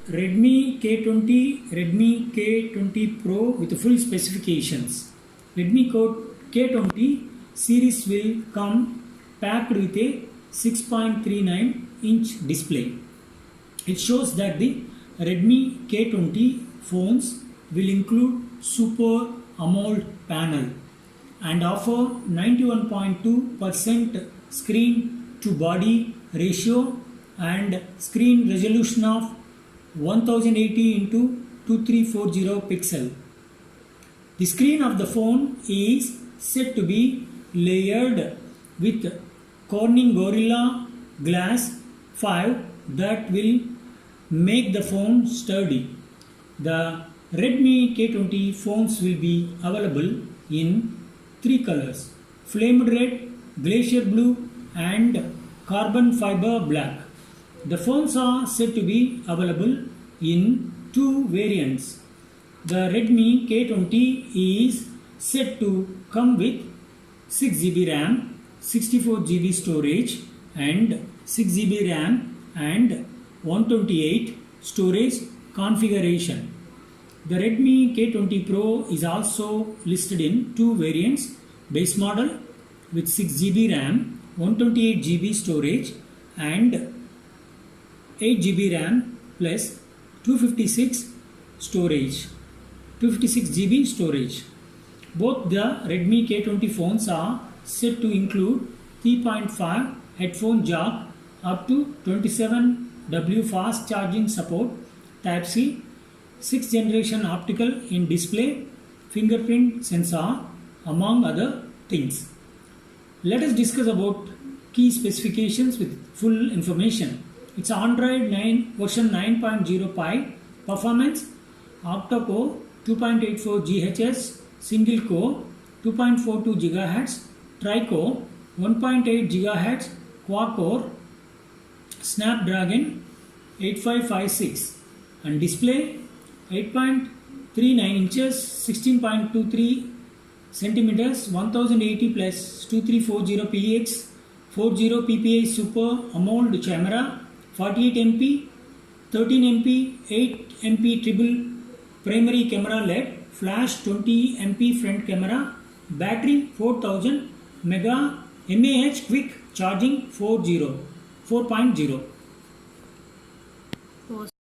Redmi K20, Redmi K20 Pro with full specifications. Redmi K20 series will come packed with a 6.39-inch display. It shows that the Redmi K20 phones will include Super AMOLED panel and offer 91.2% screen to body ratio and screen resolution of 1080 into 2340 pixel. The screen of the phone is said to be layered with Corning Gorilla Glass 5 that will make the phone sturdy. The Redmi K20 phones will be available in 3 colors: Flamed Red, Glacier Blue and Carbon Fiber Black. The phones are said to be available in 2 variants. The Redmi K20 is said to come with 6GB RAM, 64GB storage and 6GB RAM and 128 storage configuration. The Redmi K20 Pro is also listed in 2 variants: base model with 6GB RAM, 128GB storage and 8GB RAM plus 256GB storage. Both the Redmi K20 phones are said to include 3.5 headphone jack, up to 27W fast charging support, Type-C, 6th generation optical in display, fingerprint sensor, among other things. Let us discuss about key specifications with full information. It's Android 9 version 9.0 Pie, performance Octa core 2.84 GHz, single core 2.42 GHz, tri-core 1.8 GHz, quad core Snapdragon 8556 and display 8.39 inches, 16.23 centimeters, 1080 plus 2340 px, 40 ppi Super AMOLED camera, 48MP, 13MP, 8MP triple primary camera LED, flash 20MP front camera, battery 4000 mAh, quick charging 4.0.